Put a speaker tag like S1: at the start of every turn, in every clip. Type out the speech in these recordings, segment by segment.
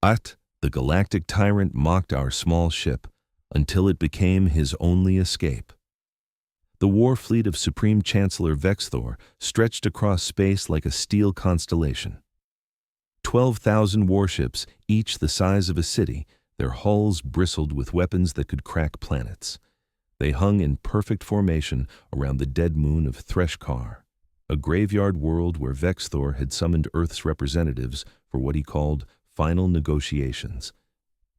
S1: The galactic tyrant mocked our small ship until it became his only escape. The war fleet of Supreme Chancellor Vexthor stretched across space like a steel constellation. 12,000 warships, each the size of a city, their hulls bristled with weapons that could crack planets. They hung in perfect formation around the dead moon of Threshkar, a graveyard world where Vexthor had summoned Earth's representatives for what he called final negotiations.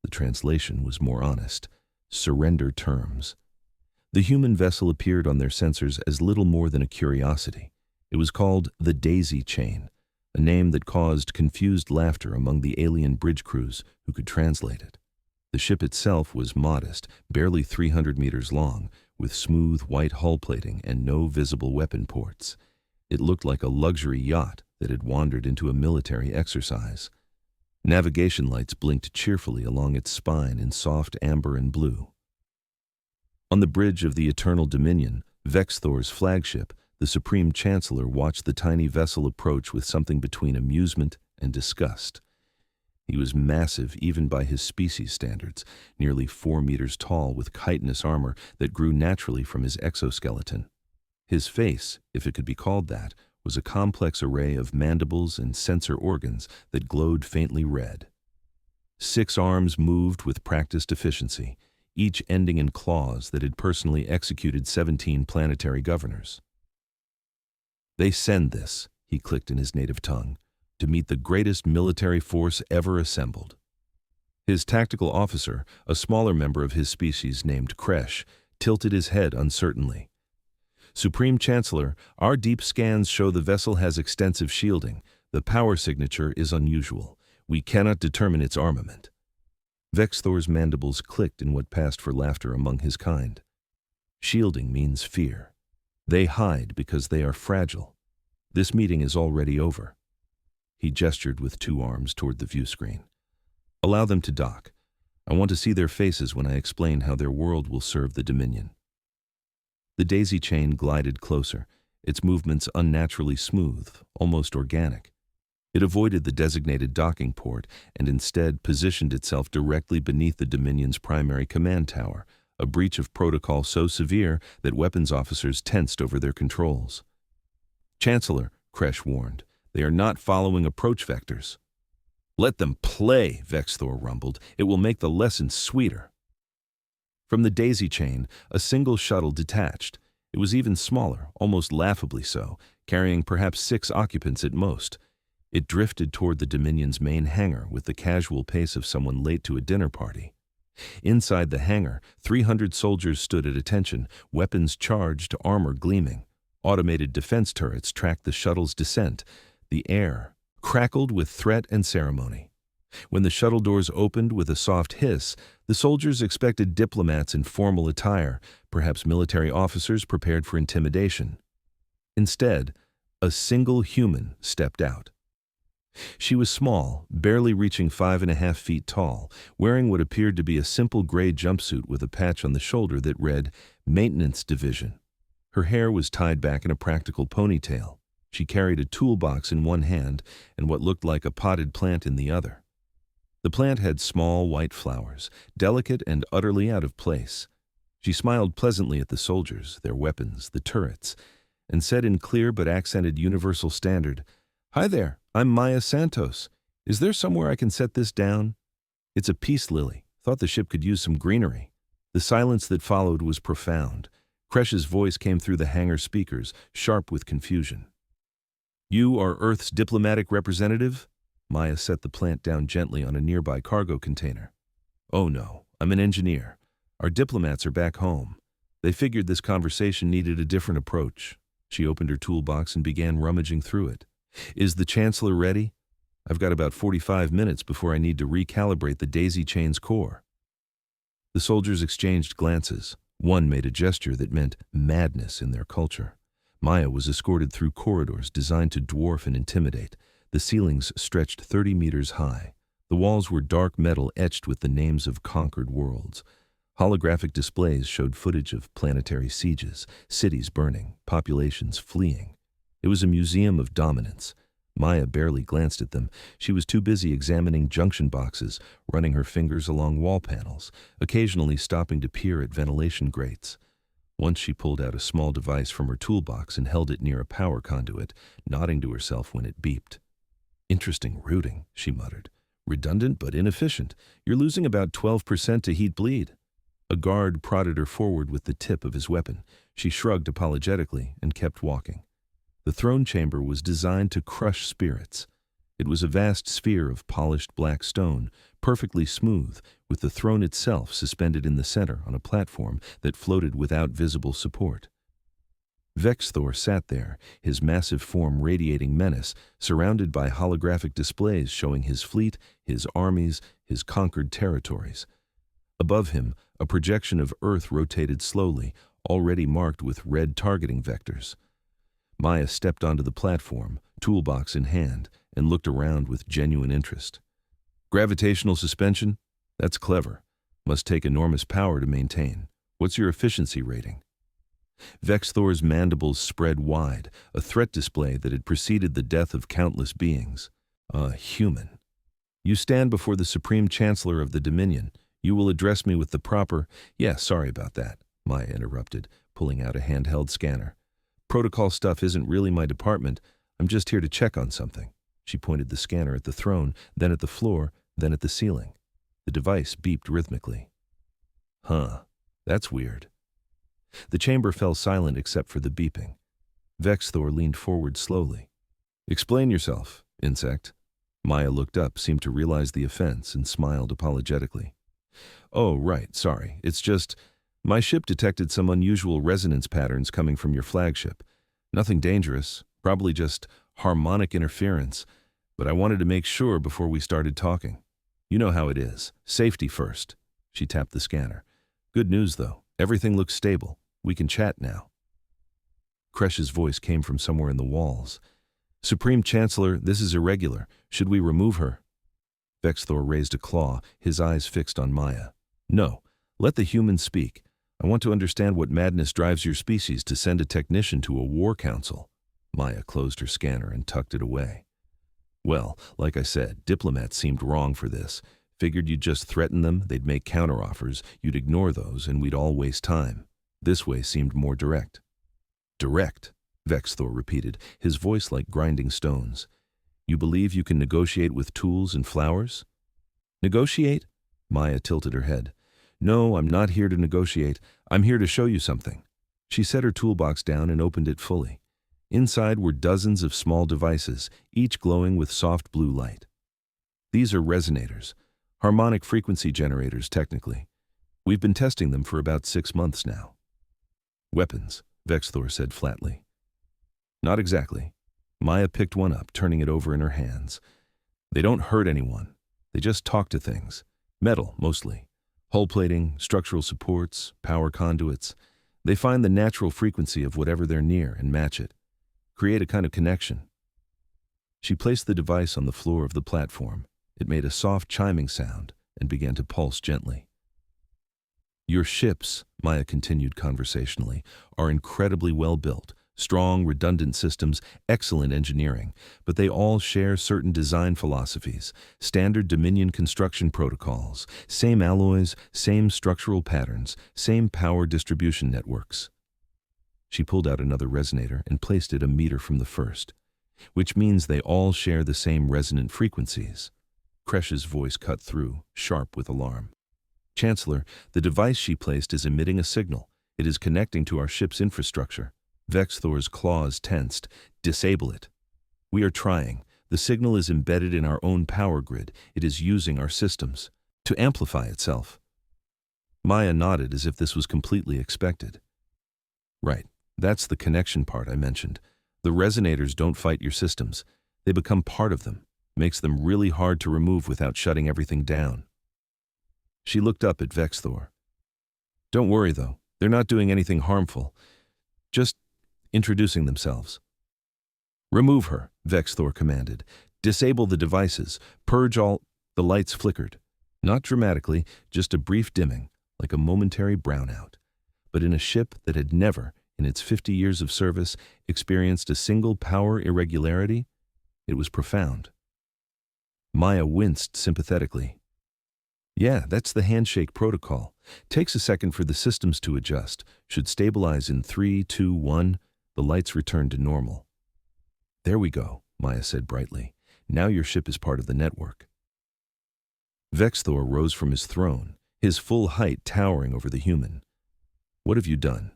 S1: The translation was more honest: surrender terms. The human vessel appeared on their sensors as little more than a curiosity. It was called the Daisy Chain, a name that caused confused laughter among the alien bridge crews who could translate it. The ship itself was modest, barely 300 meters long, with smooth white hull plating and no visible weapon ports. It looked like a luxury yacht that had wandered into a military exercise. Navigation lights blinked cheerfully along its spine in soft amber and blue. On the bridge of the Eternal Dominion, Vexthor's flagship, the Supreme Chancellor watched the tiny vessel approach with something between amusement and disgust. He was massive even by his species standards, nearly 4 meters tall with chitinous armor that grew naturally from his exoskeleton. His face, if it could be called that, was a complex array of mandibles and sensor organs that glowed faintly red. 6 arms moved with practiced efficiency, each ending in claws that had personally executed 17 planetary governors. "They send this," he clicked in his native tongue, "to meet the greatest military force ever assembled." His tactical officer, a smaller member of his species named Kresh, tilted his head uncertainly. "Supreme Chancellor, our deep scans show the vessel has extensive shielding. The power signature is unusual. We cannot determine its armament." Vexthor's mandibles clicked in what passed for laughter among his kind. Shielding means fear. They hide because they are fragile. This meeting is already over. He gestured with 2 arms toward the view screen. "Allow them to dock. I want to see their faces when I explain how their world will serve the Dominion." The daisy chain glided closer, its movements unnaturally smooth, almost organic. It avoided the designated docking port and instead positioned itself directly beneath the Dominion's primary command tower, a breach of protocol so severe that weapons officers tensed over their controls. "Chancellor," Kresh warned, "they are not following approach vectors." "Let them play," Vexthor rumbled. "It will make the lesson sweeter." From the daisy chain, a single shuttle detached. It was even smaller, almost laughably so, carrying perhaps 6 occupants at most. It drifted toward the Dominion's main hangar with the casual pace of someone late to a dinner party. Inside the hangar, 300 soldiers stood at attention, weapons charged, armor gleaming. Automated defense turrets tracked the shuttle's descent. The air crackled with threat and ceremony. When the shuttle doors opened with a soft hiss, the soldiers expected diplomats in formal attire, perhaps military officers prepared for intimidation. Instead, a single human stepped out. She was small, barely reaching 5.5 feet tall, wearing what appeared to be a simple gray jumpsuit with a patch on the shoulder that read, "Maintenance Division." Her hair was tied back in a practical ponytail. She carried a toolbox in one hand and what looked like a potted plant in the other. The plant had small white flowers, delicate and utterly out of place. She smiled pleasantly at the soldiers, their weapons, the turrets, and said in clear but accented universal standard, "Hi there, I'm Maya Santos. Is there somewhere I can set this down?" "It's a peace lily. Thought the ship could use some greenery." The silence that followed was profound. Kresh's voice came through the hangar speakers, sharp with confusion. "You are Earth's diplomatic representative?" Maya set the plant down gently on a nearby cargo container. "Oh no, I'm an engineer. Our diplomats are back home. They figured this conversation needed a different approach." She opened her toolbox and began rummaging through it. "Is the Chancellor ready? I've got about 45 minutes before I need to recalibrate the daisy chain's core." The soldiers exchanged glances. One made a gesture that meant madness in their culture. Maya was escorted through corridors designed to dwarf and intimidate. The ceilings stretched 30 meters high. The walls were dark metal etched with the names of conquered worlds. Holographic displays showed footage of planetary sieges, cities burning, populations fleeing. It was a museum of dominance. Maya barely glanced at them. She was too busy examining junction boxes, running her fingers along wall panels, occasionally stopping to peer at ventilation grates. Once she pulled out a small device from her toolbox and held it near a power conduit, nodding to herself when it beeped. "Interesting routing," she muttered. "Redundant but inefficient. You're losing about 12% to heat bleed." A guard prodded her forward with the tip of his weapon. She shrugged apologetically and kept walking. The throne chamber was designed to crush spirits. It was a vast sphere of polished black stone, perfectly smooth, with the throne itself suspended in the center on a platform that floated without visible support. Vexthor sat there, his massive form radiating menace, surrounded by holographic displays showing his fleet, his armies, his conquered territories. Above him, a projection of Earth rotated slowly, already marked with red targeting vectors. Maya stepped onto the platform, toolbox in hand, and looked around with genuine interest. "Gravitational suspension? That's clever. Must take enormous power to maintain. What's your efficiency rating?" Vexthor's mandibles spread wide, a threat display that had preceded the death of countless beings. A human. "You stand before the Supreme Chancellor of the Dominion. You will address me with the proper—" "Yeah, sorry about that," Maya interrupted, pulling out a handheld scanner. "Protocol stuff isn't really my department. I'm just here to check on something." She pointed the scanner at the throne, then at the floor, then at the ceiling. The device beeped rhythmically. "Huh, that's weird." The chamber fell silent except for the beeping. Vexthor leaned forward slowly. "Explain yourself, insect." Maya looked up, seemed to realize the offense, and smiled apologetically. "Oh, right, sorry. It's just, my ship detected some unusual resonance patterns coming from your flagship. Nothing dangerous, probably just harmonic interference, but I wanted to make sure before we started talking. You know how it is. Safety first." She tapped the scanner. "Good news, though. Everything looks stable. We can chat now." Kresh's voice came from somewhere in the walls. "Supreme Chancellor, this is irregular. Should we remove her?" Vexthor raised a claw, his eyes fixed on Maya. "No. Let the humans speak. I want to understand what madness drives your species to send a technician to a war council." Maya closed her scanner and tucked it away. "Well, like I said, diplomats seemed wrong for this. Figured you'd just threaten them, they'd make counteroffers, you'd ignore those, and we'd all waste time. This way seemed more direct." "Direct," Vexthor repeated, his voice like grinding stones. "You believe you can negotiate with tools and flowers?" "Negotiate?" Maya tilted her head. "No, I'm not here to negotiate. I'm here to show you something." She set her toolbox down and opened it fully. Inside were dozens of small devices, each glowing with soft blue light. "These are resonators, harmonic frequency generators technically. We've been testing them for about 6 months now." "Weapons," Vexthor said flatly. "Not exactly." Maya picked one up, turning it over in her hands. "They don't hurt anyone. They just talk to things. Metal, mostly. Hull plating, structural supports, power conduits. They find the natural frequency of whatever they're near and match it. Create a kind of connection." She placed the device on the floor of the platform. It made a soft chiming sound and began to pulse gently. "Your ships," Maya continued conversationally, "are incredibly well built. Strong, redundant systems, excellent engineering, but they all share certain design philosophies, standard Dominion construction protocols, same alloys, same structural patterns, same power distribution networks." She pulled out another resonator and placed it a meter from the first. "Which means they all share the same resonant frequencies." Kresh's voice cut through, sharp with alarm. "Chancellor, the device she placed is emitting a signal. It is connecting to our ship's infrastructure." Vexthor's claws tensed. "Disable it." "We are trying. The signal is embedded in our own power grid. It is using our systems to amplify itself." Maya nodded as if this was completely expected. "Right. That's the connection part I mentioned. The resonators don't fight your systems. They become part of them. Makes them really hard to remove without shutting everything down." She looked up at Vexthor. "Don't worry, though. They're not doing anything harmful. Just introducing themselves." "Remove her," Vexthor commanded. "Disable the devices. Purge all—" The lights flickered. Not dramatically, just a brief dimming, like a momentary brownout. But in a ship that had never, in its 50 years of service, experienced a single power irregularity, It was profound. Maya winced sympathetically. Yeah, that's the handshake protocol. Takes a second for the systems to adjust. Should stabilize in 3, 2, 1. The lights returned to normal. There we go, Maya said brightly. Now your ship is part of the network. Vexthor rose from his throne, his full height towering over the human. What have you done?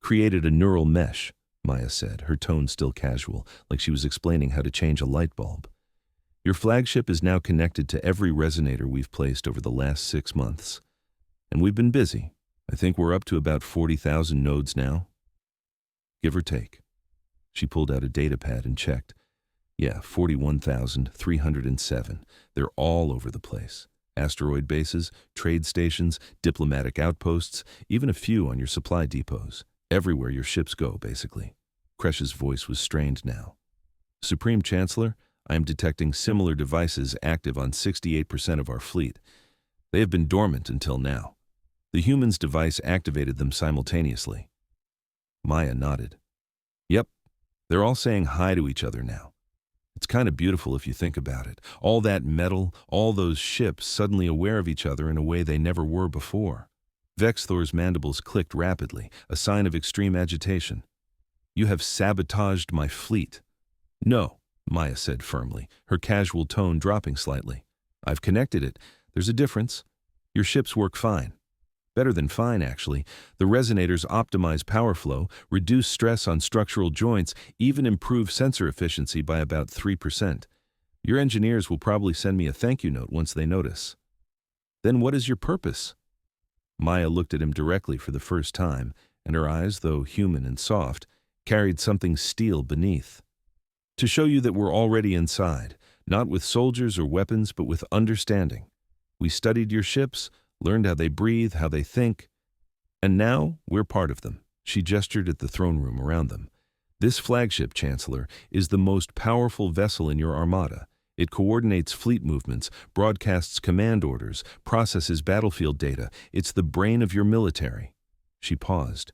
S1: Created a neural mesh, Maya said, her tone still casual, like she was explaining how to change a light bulb. Your flagship is now connected to every resonator we've placed over the last 6 months. And we've been busy. I think we're up to about 40,000 nodes now. Give or take. She pulled out a data pad and checked. Yeah, 41,307. They're all over the place. Asteroid bases, trade stations, diplomatic outposts, even a few on your supply depots. Everywhere your ships go, basically. Kresh's voice was strained now. Supreme Chancellor, I am detecting similar devices active on 68% of our fleet. They have been dormant until now. The human's device activated them simultaneously. Maya nodded. Yep, they're all saying hi to each other now. It's kind of beautiful if you think about it. All that metal, all those ships suddenly aware of each other in a way they never were before. Vexthor's mandibles clicked rapidly, a sign of extreme agitation. You have sabotaged my fleet. No, Maya said firmly, her casual tone dropping slightly. I've connected it. There's a difference. Your ships work fine. Better than fine, actually. The resonators optimize power flow, reduce stress on structural joints, even improve sensor efficiency by about 3%. Your engineers will probably send me a thank you note once they notice. Then what is your purpose? Maya looked at him directly for the first time, and her eyes, though human and soft, carried something steel beneath. To show you that we're already inside, not with soldiers or weapons, but with understanding. We studied your ships, learned how they breathe, how they think, and now we're part of them. She gestured at the throne room around them. This flagship, Chancellor, is the most powerful vessel in your armada. It coordinates fleet movements, broadcasts command orders, processes battlefield data. It's the brain of your military. She paused.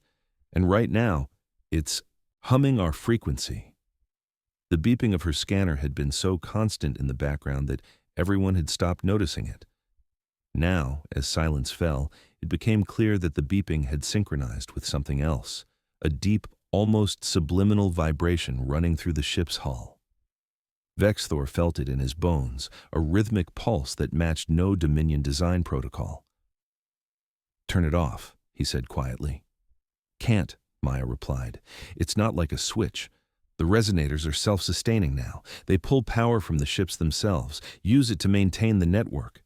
S1: And right now, it's humming our frequency. The beeping of her scanner had been so constant in the background that everyone had stopped noticing it. Now, as silence fell, it became clear that the beeping had synchronized with something else, a deep, almost subliminal vibration running through the ship's hull. Vexthor felt it in his bones, a rhythmic pulse that matched no Dominion design protocol. Turn it off, he said quietly. Can't, Maya replied. It's not like a switch. The resonators are self-sustaining now. They pull power from the ships themselves, use it to maintain the network.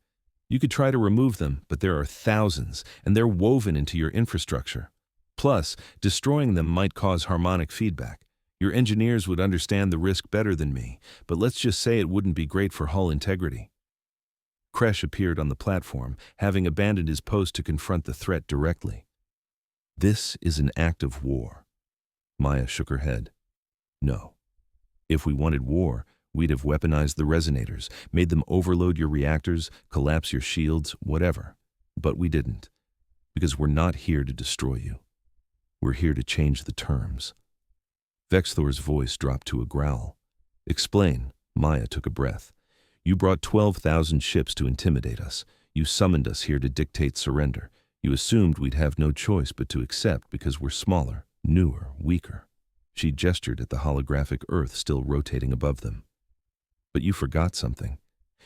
S1: You could try to remove them, but there are thousands, and they're woven into your infrastructure. Plus, destroying them might cause harmonic feedback. Your engineers would understand the risk better than me, but let's just say it wouldn't be great for hull integrity. Kresh appeared on the platform, having abandoned his post to confront the threat directly. This is an act of war. Maya shook her head. No. If we wanted war, we'd have weaponized the resonators, made them overload your reactors, collapse your shields, whatever. But we didn't. Because we're not here to destroy you. We're here to change the terms. Vexthor's voice dropped to a growl. Explain. Maya took a breath. You brought 12,000 ships to intimidate us. You summoned us here to dictate surrender. You assumed we'd have no choice but to accept because we're smaller, newer, weaker. She gestured at the holographic Earth still rotating above them. But you forgot something.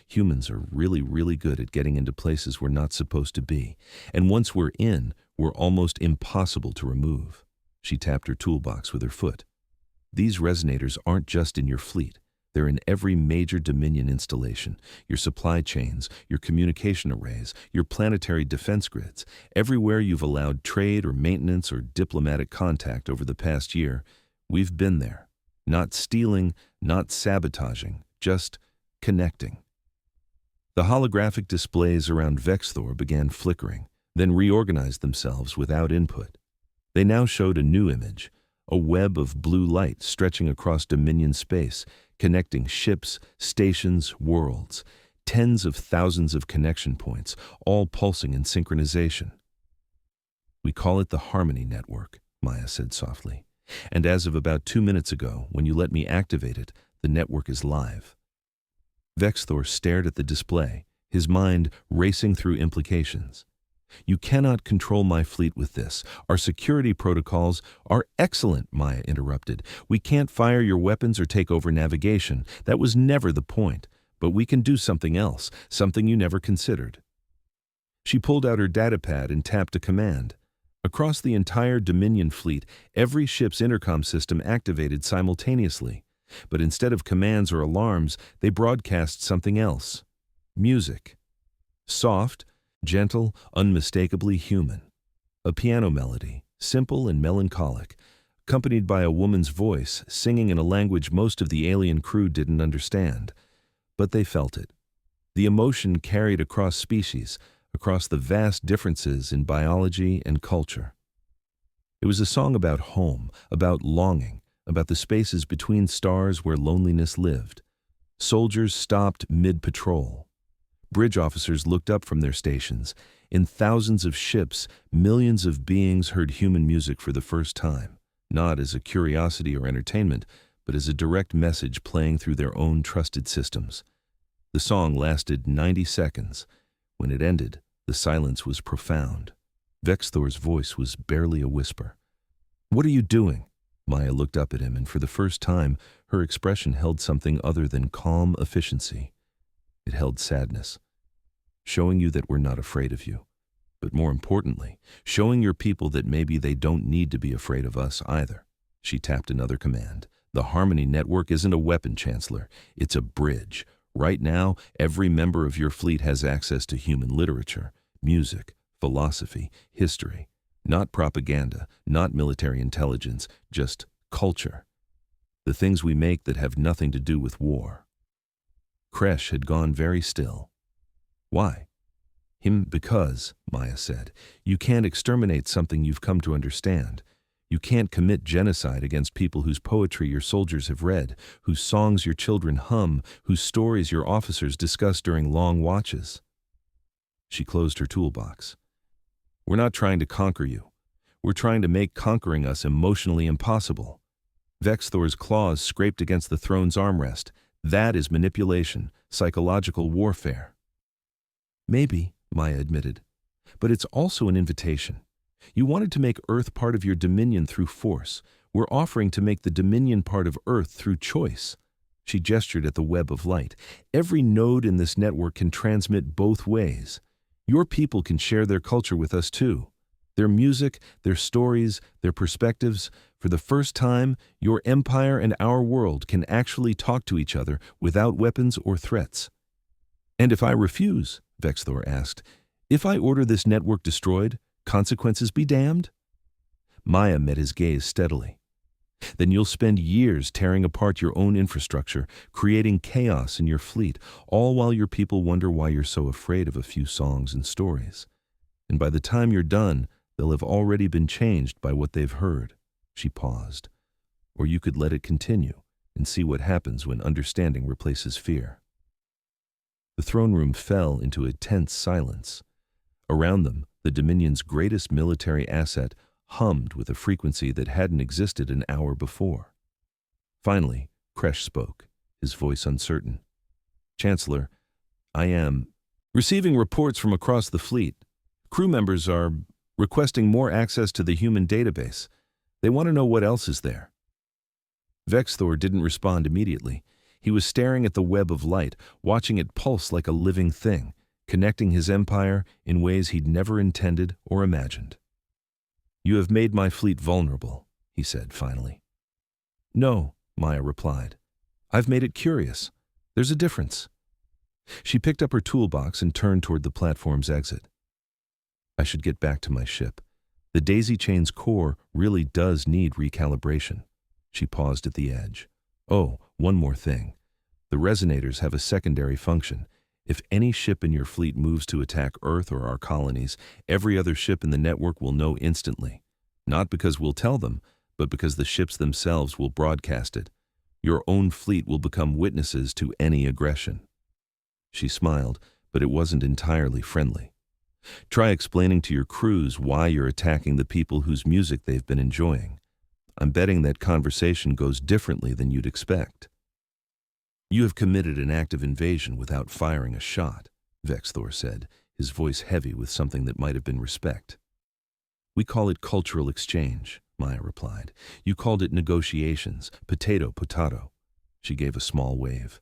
S1: Humans are really, really good at getting into places we're not supposed to be. And once we're in, we're almost impossible to remove. She tapped her toolbox with her foot. These resonators aren't just in your fleet. They're in every major Dominion installation, your supply chains, your communication arrays, your planetary defense grids. Everywhere you've allowed trade or maintenance or diplomatic contact over the past year, we've been there. Not stealing, not sabotaging, just connecting. The holographic displays around Vexthor began flickering, then reorganized themselves without input. They now showed a new image, a web of blue light stretching across Dominion space, connecting ships, stations, worlds, tens of thousands of connection points, all pulsing in synchronization. We call it the Harmony Network, Maya said softly. And as of about 2 minutes ago, when you let me activate it, The network is live. Vexthor stared at the display, his mind racing through implications. You cannot control my fleet with this. Our security protocols are excellent, Maya interrupted. We can't fire your weapons or take over navigation. That was never the point. But we can do something else, something you never considered. She pulled out her datapad and tapped a command. Across the entire Dominion fleet, every ship's intercom system activated simultaneously. But instead of commands or alarms, they broadcast something else. Music. Soft, gentle, unmistakably human. A piano melody, simple and melancholic, accompanied by a woman's voice singing in a language most of the alien crew didn't understand. But they felt it. The emotion carried across species, across the vast differences in biology and culture. It was a song about home, about longing, about the spaces between stars where loneliness lived. Soldiers stopped mid-patrol. Bridge officers looked up from their stations. In thousands of ships, millions of beings heard human music for the first time, not as a curiosity or entertainment, but as a direct message playing through their own trusted systems. The song lasted 90 seconds. When it ended, the silence was profound. Vexthor's voice was barely a whisper. "What are you doing?" Maya looked up at him, and for the first time, her expression held something other than calm efficiency. It held sadness. "Showing you that we're not afraid of you. But more importantly, showing your people that maybe they don't need to be afraid of us either." She tapped another command. "The Harmony Network isn't a weapon, Chancellor. It's a bridge. Right now, every member of your fleet has access to human literature, music, philosophy, history. Not propaganda, not military intelligence, just culture. The things we make that have nothing to do with war." Kresh had gone very still. "Why?" Because, Maya said, you can't exterminate something you've come to understand. You can't commit genocide against people whose poetry your soldiers have read, whose songs your children hum, whose stories your officers discuss during long watches. She closed her toolbox. "We're not trying to conquer you. We're trying to make conquering us emotionally impossible." Vexthor's claws scraped against the throne's armrest. "That is manipulation, psychological warfare." "Maybe," Maya admitted, "but it's also an invitation. You wanted to make Earth part of your dominion through force. We're offering to make the dominion part of Earth through choice." She gestured at the web of light. "Every node in this network can transmit both ways. Your people can share their culture with us too. Their music, their stories, their perspectives. For the first time, your empire and our world can actually talk to each other without weapons or threats." "And if I refuse?" Vexthor asked. "If I order this network destroyed, consequences be damned?" Maya met his gaze steadily. "Then you'll spend years tearing apart your own infrastructure, creating chaos in your fleet, all while your people wonder why you're so afraid of a few songs and stories. And by the time you're done, they'll have already been changed by what they've heard." She paused. "Or you could let it continue and see what happens when understanding replaces fear." The throne room fell into a tense silence. Around them, the Dominion's greatest military asset hummed with a frequency that hadn't existed an hour before. Finally, Kresh spoke, his voice uncertain. "Chancellor, I am receiving reports from across the fleet. Crew members are requesting more access to the human database. They want to know what else is there." Vexthor didn't respond immediately. He was staring at the web of light, watching it pulse like a living thing, connecting his empire in ways he'd never intended or imagined. "You have made my fleet vulnerable," he said finally. "No," Maya replied. "I've made it curious. There's a difference." She picked up her toolbox and turned toward the platform's exit. "I should get back to my ship. The daisy chain's core really does need recalibration." She paused at the edge. "Oh, one more thing. The resonators have a secondary function. If any ship in your fleet moves to attack Earth or our colonies, every other ship in the network will know instantly. Not because we'll tell them, but because the ships themselves will broadcast it. Your own fleet will become witnesses to any aggression." She smiled, but it wasn't entirely friendly. "Try explaining to your crews why you're attacking the people whose music they've been enjoying. I'm betting that conversation goes differently than you'd expect." You have committed an act of invasion without firing a shot, Vexthor said, his voice heavy with something that might have been respect. We call it cultural exchange, Maya replied. You called it negotiations, potato. She gave a small wave.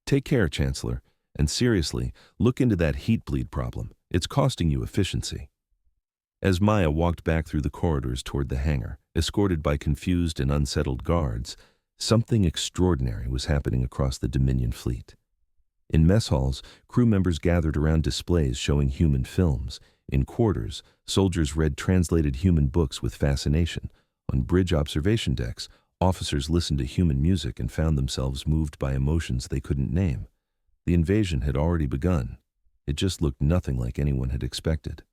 S1: Take care, Chancellor, and seriously, look into that heat bleed problem. It's costing you efficiency. As Maya walked back through the corridors toward the hangar, escorted by confused and unsettled guards, something extraordinary was happening across the Dominion fleet. In mess halls, crew members gathered around displays showing human films. In quarters, soldiers read translated human books with fascination. On bridge observation decks, officers listened to human music and found themselves moved by emotions they couldn't name. The invasion had already begun. It just looked nothing like anyone had expected.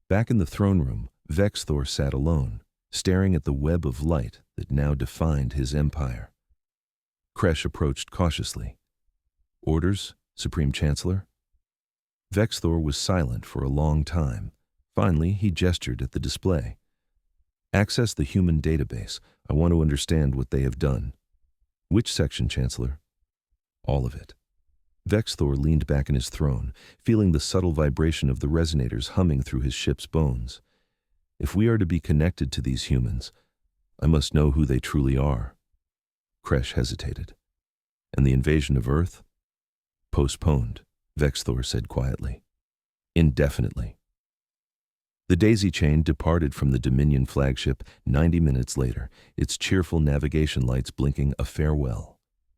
S1: Back in the throne room, Vexthor sat alone, staring at the web of light that now defined his empire. Kresh approached cautiously. Orders, Supreme Chancellor? Vexthor was silent for a long time. Finally, he gestured at the display. Access the human database. I want to understand what they have done. Which section, Chancellor? All of it. Vexthor leaned back in his throne, feeling the subtle vibration of the resonators humming through his ship's bones. If we are to be connected to these humans, I must know who they truly are. Kresh hesitated. And the invasion of Earth? Postponed, Vexthor said quietly. Indefinitely. The daisy chain departed from the Dominion flagship 90 minutes later, its cheerful navigation lights blinking a farewell.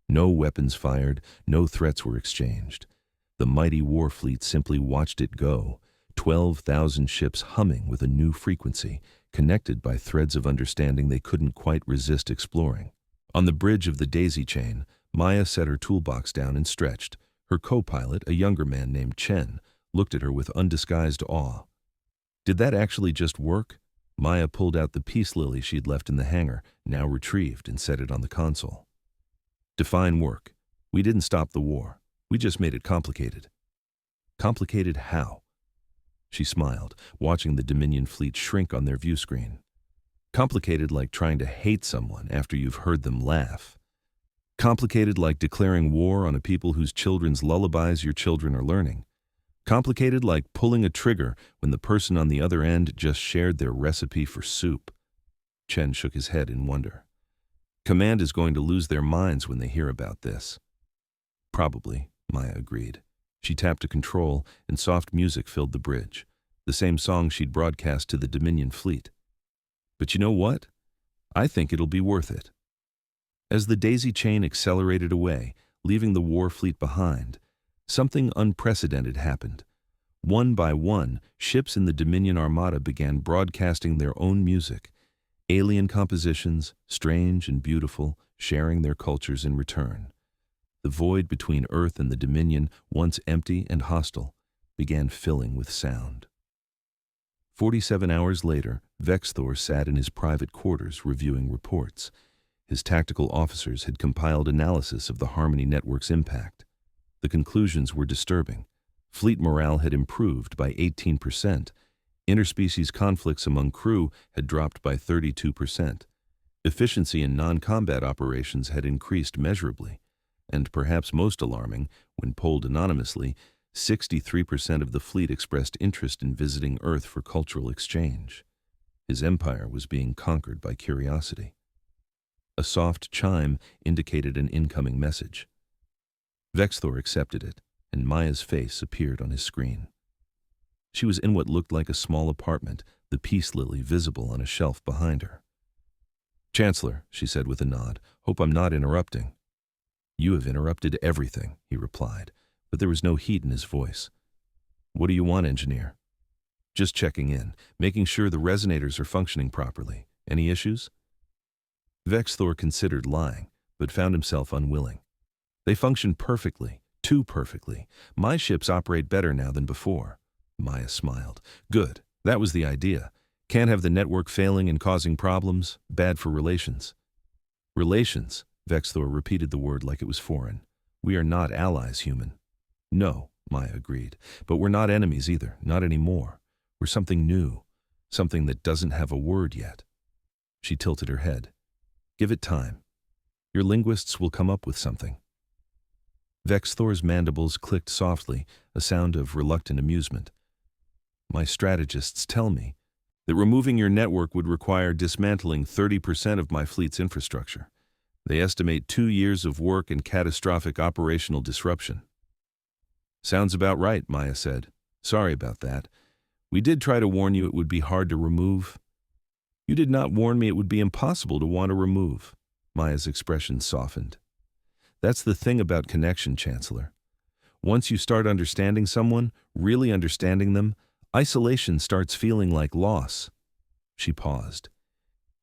S1: No weapons fired, no threats were exchanged. The mighty war fleet simply watched it go, 12,000 ships humming with a new frequency, connected by threads of understanding they couldn't quite resist exploring. On the bridge of the daisy chain, Maya set her toolbox down and stretched. Her co-pilot, a younger man named Chen, looked at her with undisguised awe. Did that actually just work? Maya pulled out the peace lily she'd left in the hangar, now retrieved, and set it on the console. Define work. We didn't stop the war. We just made it complicated. Complicated how? She smiled, watching the Dominion fleet shrink on their view screen. Complicated like trying to hate someone after you've heard them laugh. Complicated like declaring war on a people whose children's lullabies your children are learning. Complicated like pulling a trigger when the person on the other end just shared their recipe for soup. Chen shook his head in wonder. Command is going to lose their minds when they hear about this. Probably, Maya agreed. She tapped a control, and soft music filled the bridge, the same song she'd broadcast to the Dominion fleet. But you know what? I think it'll be worth it. As the daisy chain accelerated away, leaving the war fleet behind, something unprecedented happened. One by one, ships in the Dominion Armada began broadcasting their own music. Alien compositions, strange and beautiful, sharing their cultures in return. The void between Earth and the Dominion, once empty and hostile, began filling with sound. 47 hours later, Vexthor sat in his private quarters reviewing reports. His tactical officers had compiled analysis of the Harmony Network's impact. The conclusions were disturbing. Fleet morale had improved by 18%. Interspecies conflicts among crew had dropped by 32%. Efficiency in non-combat operations had increased measurably. And perhaps most alarming, when polled anonymously, 63% of the fleet expressed interest in visiting Earth for cultural exchange. His empire was being conquered by curiosity. A soft chime indicated an incoming message. Vexthor accepted it, and Maya's face appeared on his screen. She was in what looked like a small apartment, the peace lily visible on a shelf behind her. Chancellor, she said with a nod, hope I'm not interrupting. You have interrupted everything, he replied, but there was no heat in his voice. What do you want, engineer? Just checking in, making sure the resonators are functioning properly. Any issues? Vexthor considered lying, but found himself unwilling. They function perfectly, too perfectly. My ships operate better now than before. Maya smiled. Good, that was the idea. Can't have the network failing and causing problems. Bad for relations. Relations, Vexthor repeated the word like it was foreign. We are not allies, human. No, Maya agreed, but we're not enemies either, not anymore. We're something new, something that doesn't have a word yet. She tilted her head. Give it time. Your linguists will come up with something. Vexthor's mandibles clicked softly, a sound of reluctant amusement. My strategists tell me that removing your network would require dismantling 30% of my fleet's infrastructure. They estimate 2 years of work and catastrophic operational disruption. Sounds about right, Maya said. Sorry about that. We did try to warn you it would be hard to remove. You did not warn me it would be impossible to want to remove. Maya's expression softened. That's the thing about connection, Chancellor. Once you start understanding someone, really understanding them, isolation starts feeling like loss. She paused.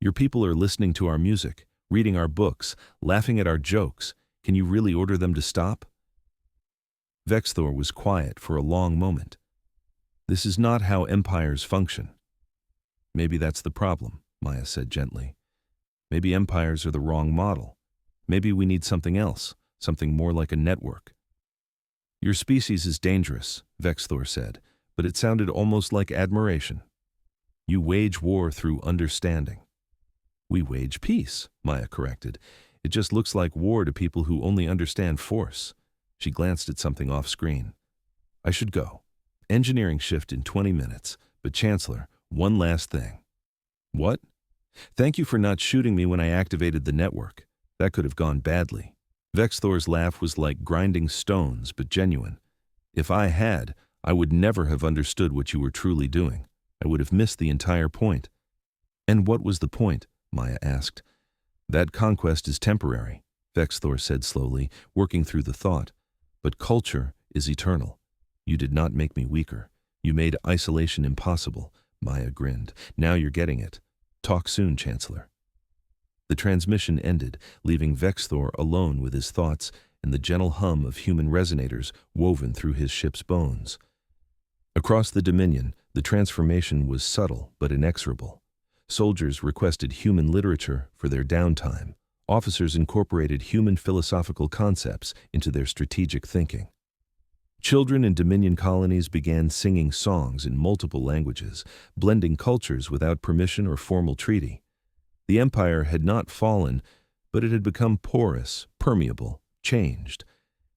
S1: Your people are listening to our music, reading our books, laughing at our jokes. Can you really order them to stop? Vexthor was quiet for a long moment. This is not how empires function. Maybe that's the problem, Maya said gently. Maybe empires are the wrong model. Maybe we need something else, something more like a network. Your species is dangerous, Vexthor said, but it sounded almost like admiration. You wage war through understanding. We wage peace, Maya corrected. It just looks like war to people who only understand force. She glanced at something off-screen. I should go. Engineering shift in 20 minutes, but Chancellor, one last thing. What? Thank you for not shooting me when I activated the network. That could have gone badly. Vexthor's laugh was like grinding stones, but genuine. If I had, I would never have understood what you were truly doing. I would have missed the entire point. And what was the point? Maya asked. That conquest is temporary, Vexthor said slowly, working through the thought. But culture is eternal. You did not make me weaker. You made isolation impossible. Maya grinned. Now you're getting it. Talk soon, Chancellor. The transmission ended, leaving Vexthor alone with his thoughts and the gentle hum of human resonators woven through his ship's bones. Across the Dominion, the transformation was subtle but inexorable. Soldiers requested human literature for their downtime. Officers incorporated human philosophical concepts into their strategic thinking. Children in Dominion colonies began singing songs in multiple languages, blending cultures without permission or formal treaty. The Empire had not fallen, but it had become porous, permeable, changed.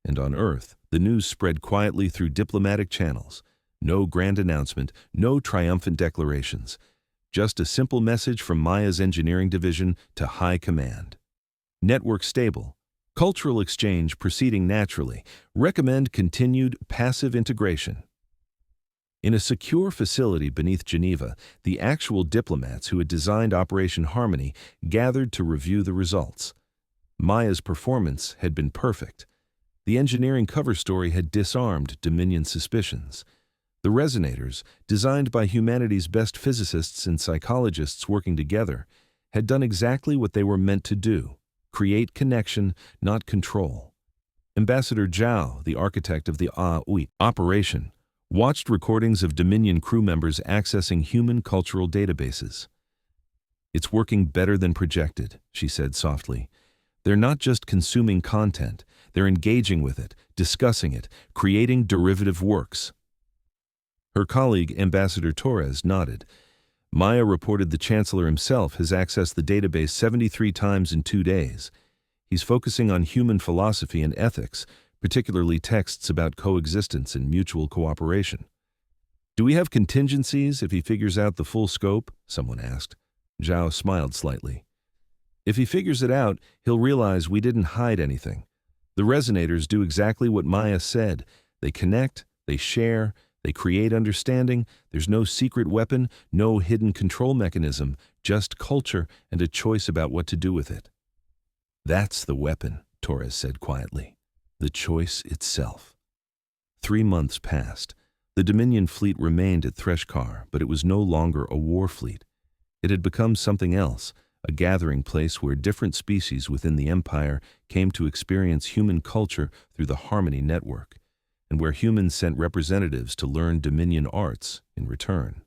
S1: And on Earth, the news spread quietly through diplomatic channels. No grand announcement, no triumphant declarations. Just a simple message from Maya's engineering division to high command. Network stable. Cultural exchange proceeding naturally. Recommend continued passive integration. In a secure facility beneath Geneva, the actual diplomats who had designed Operation Harmony gathered to review the results. Maya's performance had been perfect. The engineering cover story had disarmed Dominion suspicions. The resonators, designed by humanity's best physicists and psychologists working together, had done exactly what they were meant to do: create connection, not control. Ambassador Zhao, the architect of the operation, watched recordings of Dominion crew members accessing human cultural databases. It's working better than projected, she said softly. They're not just consuming content, they're engaging with it, discussing it, creating derivative works. Her colleague, Ambassador Torres, nodded. Maya reported the Chancellor himself has accessed the database 73 times in 2 days. He's focusing on human philosophy and ethics, particularly texts about coexistence and mutual cooperation. Do we have contingencies if he figures out the full scope? Someone asked. Zhao smiled slightly. If he figures it out, he'll realize we didn't hide anything. The resonators do exactly what Maya said. They connect, they share, they create understanding. There's no secret weapon, no hidden control mechanism, just culture and a choice about what to do with it. That's the weapon, Torres said quietly. The choice itself. 3 months passed. The Dominion fleet remained at Threshkar, but it was no longer a war fleet. It had become something else, a gathering place where different species within the Empire came to experience human culture through the Harmony Network, and where humans sent representatives to learn Dominion arts in return.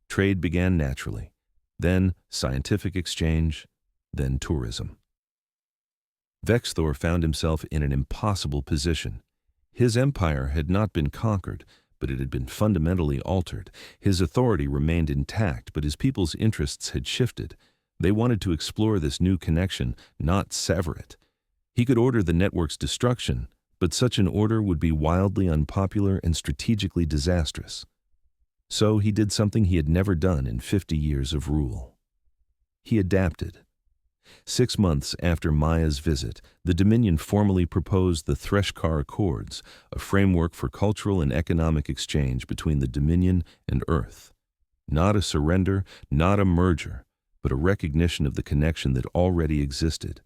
S1: Trade began naturally, then scientific exchange, then tourism. Vexthor found himself in an impossible position. His empire had not been conquered, but it had been fundamentally altered. His authority remained intact, but his people's interests had shifted. They wanted to explore this new connection, not sever it. He could order the network's destruction, But such an order would be wildly unpopular and strategically disastrous. So he did something he had never done in 50 years of rule. He adapted. 6 months after Maya's visit, the Dominion formally proposed the Threshkar Accords, a framework for cultural and economic exchange between the Dominion and Earth. Not a surrender, not a merger, but a recognition of the connection that already existed.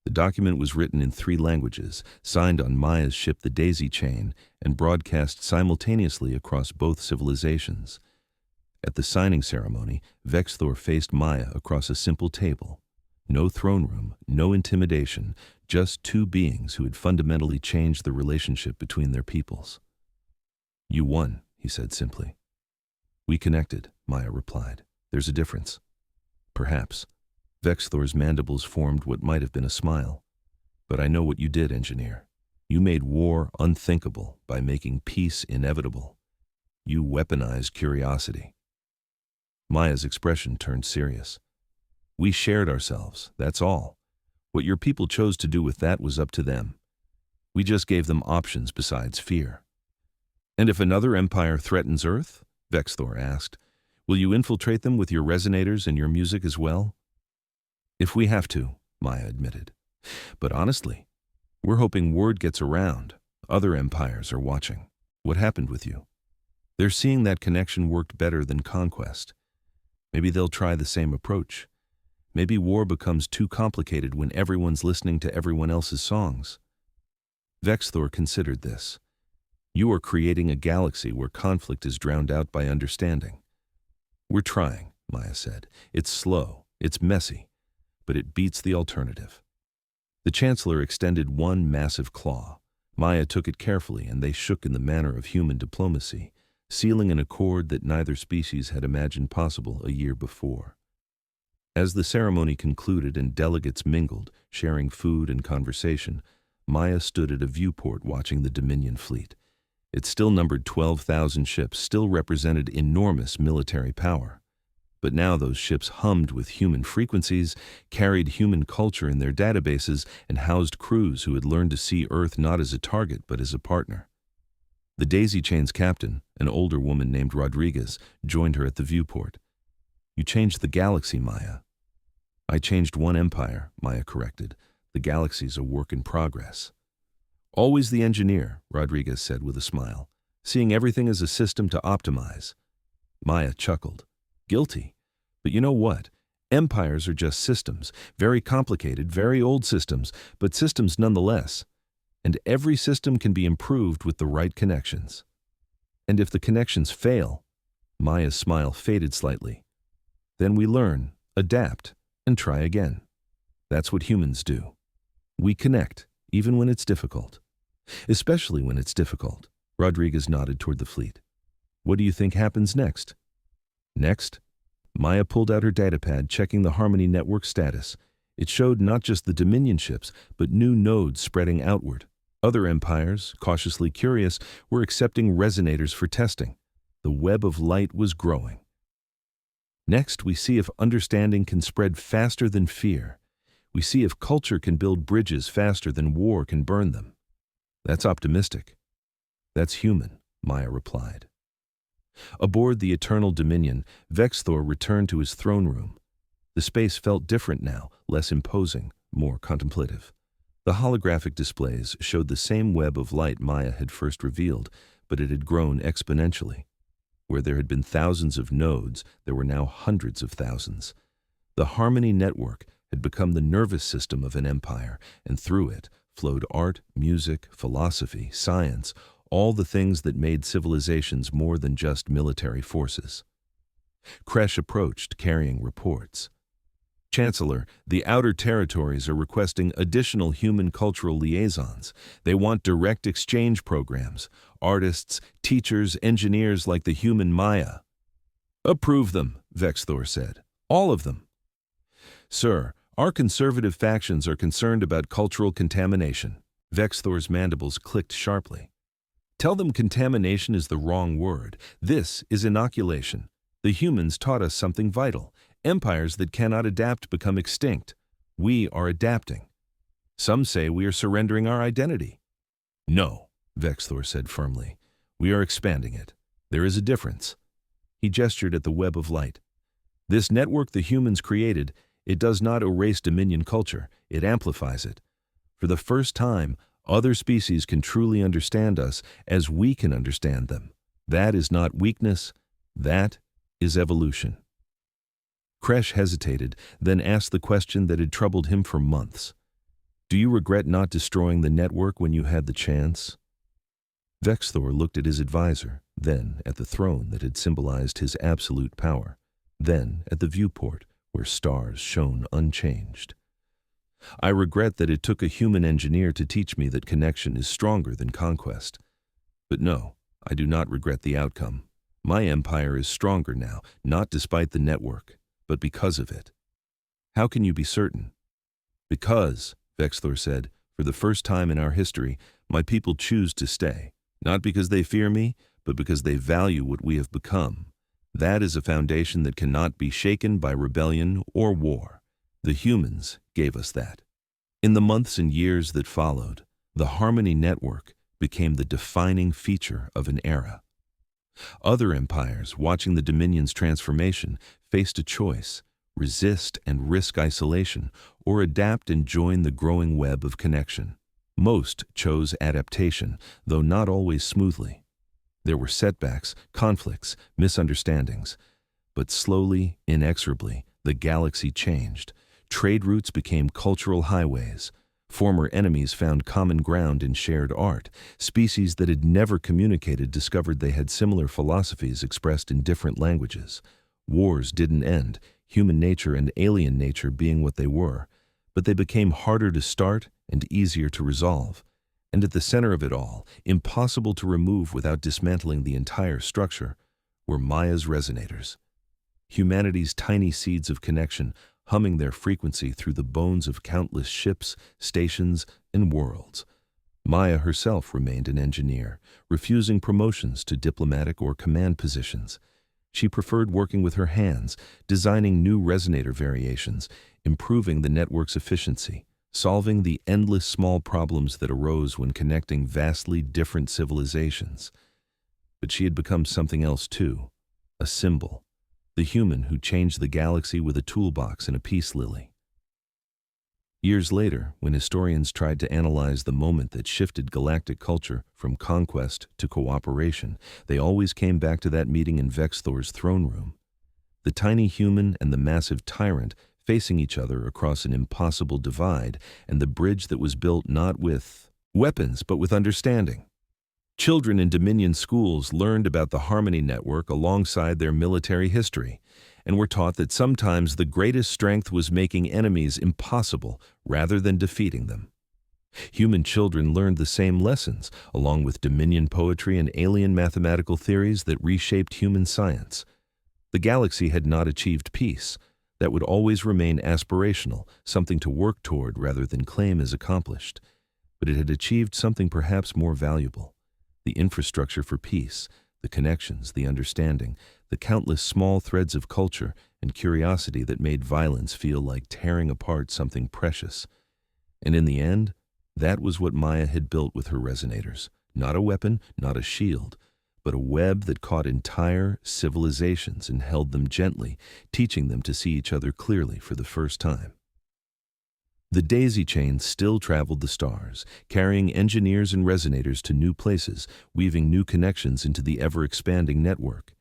S1: The document was written in 3 languages, signed on Maya's ship the Daisy Chain, and broadcast simultaneously across both civilizations. At the signing ceremony, Vexthor faced Maya across a simple table. No throne room, no intimidation, just 2 beings who had fundamentally changed the relationship between their peoples. "You won," he said simply. "We connected," Maya replied. "There's a difference." "Perhaps." Vexthor's mandibles formed what might have been a smile. "But I know what you did, engineer. You made war unthinkable by making peace inevitable. You weaponized curiosity." Maya's expression turned serious. "We shared ourselves, that's all. What your people chose to do with that was up to them. We just gave them options besides fear." "And if another empire threatens Earth?" Vexthor asked. "Will you infiltrate them with your resonators and your music as well?" "If we have to," Maya admitted. "But honestly, we're hoping word gets around. Other empires are watching. What happened with you? They're seeing that connection worked better than conquest. Maybe they'll try the same approach. Maybe war becomes too complicated when everyone's listening to everyone else's songs." Vexthor considered this. "You are creating a galaxy where conflict is drowned out by understanding." "We're trying," Maya said. "It's slow, it's messy, but it beats the alternative." The Chancellor extended one massive claw. Maya took it carefully, and they shook in the manner of human diplomacy, sealing an accord that neither species had imagined possible a year before. As the ceremony concluded and delegates mingled, sharing food and conversation, Maya stood at a viewport watching the Dominion fleet. It still numbered 12,000 ships, still represented enormous military power. But now those ships hummed with human frequencies, carried human culture in their databases, and housed crews who had learned to see Earth not as a target but as a partner. The Daisy Chain's captain, an older woman named Rodriguez, joined her at the viewport. "You changed the galaxy, Maya." "I changed one empire," Maya corrected. "The galaxy's a work in progress." "Always the engineer," Rodriguez said with a smile, "seeing everything as a system to optimize." Maya chuckled. "Guilty. But you know what? Empires are just systems, very complicated, very old systems, but systems nonetheless. And every system can be improved with the right connections. And if the connections fail," Maya's smile faded slightly, "then we learn, adapt, and try again. That's what humans do. We connect, even when it's difficult. Especially when it's difficult." Rodriguez nodded toward the fleet. "What do you think happens next?" "Next?" Maya pulled out her datapad, checking the Harmony network status. It showed not just the Dominion ships, but new nodes spreading outward. Other empires, cautiously curious, were accepting resonators for testing. The web of light was growing. "Next, we see if understanding can spread faster than fear. We see if culture can build bridges faster than war can burn them." "That's optimistic." "That's human," Maya replied. Aboard the Eternal Dominion, Vexthor returned to his throne room. The space felt different now, less imposing, more contemplative. The holographic displays showed the same web of light Maya had first revealed, but it had grown exponentially. Where there had been thousands of nodes, there were now hundreds of thousands. The Harmony network had become the nervous system of an empire, and through it flowed art, music, philosophy, science, all the things that made civilizations more than just military forces. Kresh approached, carrying reports. "Chancellor, the Outer Territories are requesting additional human cultural liaisons. They want direct exchange programs, artists, teachers, engineers like the human Maya." "Approve them," Vexthor said. "All of them." "Sir, our conservative factions are concerned about cultural contamination." Vexthor's mandibles clicked sharply. "Tell them contamination is the wrong word. This is inoculation. The humans taught us something vital. Empires that cannot adapt become extinct. We are adapting. Some say we are surrendering our identity." No, Vexthor said firmly. We are expanding it. There is a difference. He gestured at the web of light. This network the humans created, it does not erase Dominion culture, it amplifies it. For the first time, other species can truly understand us as we can understand them. That is not weakness, that is evolution. Kresh hesitated, then asked the question that had troubled him for months. Do you regret not destroying the network when you had the chance? Vexthor looked at his advisor, then at the throne that had symbolized his absolute power, then at the viewport where stars shone unchanged. I regret that it took a human engineer to teach me that connection is stronger than conquest. But no, I do not regret the outcome. My empire is stronger now, not despite the network, but because of it. How can you be certain? Because, Vexthor said, for the first time in our history, my people choose to stay, not because they fear me, but because they value what we have become. That is a foundation that cannot be shaken by rebellion or war. The humans gave us that. In the months and years that followed, the Harmony Network became the defining feature of an era. Other empires, watching the Dominion's transformation, faced a choice: resist and risk isolation, or adapt and join the growing web of connection. Most chose adaptation, though not always smoothly. There were setbacks, conflicts, misunderstandings. But slowly, inexorably, the galaxy changed. Trade routes became cultural highways. Former enemies found common ground in shared art. Species that had never communicated discovered they had similar philosophies expressed in different languages. Wars didn't end, human nature and alien nature being what they were, but they became harder to start and easier to resolve. And at the center of it all, impossible to remove without dismantling the entire structure, were Maya's resonators. Humanity's tiny seeds of connection, humming their frequency through the bones of countless ships, stations, and worlds. Maya herself remained an engineer, refusing promotions to diplomatic or command positions. She preferred working with her hands, designing new resonator variations, improving the network's efficiency, solving the endless small problems that arose when connecting vastly different civilizations. But she had become something else too, a symbol. The human who changed the galaxy with a toolbox and a peace lily. Years later, when historians tried to analyze the moment that shifted galactic culture from conquest to cooperation, they always came back to that meeting in Vexthor's throne room. The tiny human and the massive tyrant facing each other across an impossible divide, and the bridge that was built not with weapons but with understanding. Children in Dominion schools learned about the Harmony Network alongside their military history, and were taught that sometimes the greatest strength was making enemies impossible rather than defeating them. Human children learned the same lessons, along with Dominion poetry and alien mathematical theories that reshaped human science. The galaxy had not achieved peace. That would always remain aspirational, something to work toward rather than claim as accomplished. But it had achieved something perhaps more valuable. The infrastructure for peace, the connections, the understanding, the countless small threads of culture and curiosity that made violence feel like tearing apart something precious. And in the end, that was what Maya had built with her resonators. Not a weapon, not a shield, but a web that caught entire civilizations and held them gently, teaching them to see each other clearly for the first time. The daisy chain still traveled the stars, carrying engineers and resonators to new places, weaving new connections into the ever-expanding network.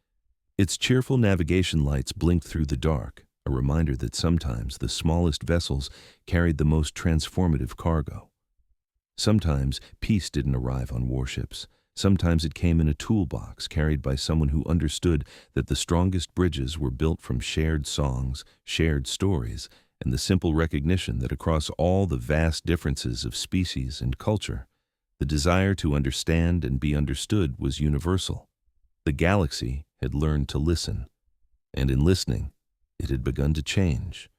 S1: Its cheerful navigation lights blinked through the dark, a reminder that sometimes the smallest vessels carried the most transformative cargo. Sometimes peace didn't arrive on warships. Sometimes it came in a toolbox carried by someone who understood that the strongest bridges were built from shared songs, shared stories, and the simple recognition that across all the vast differences of species and culture, the desire to understand and be understood was universal. The galaxy had learned to listen, and in listening, it had begun to change.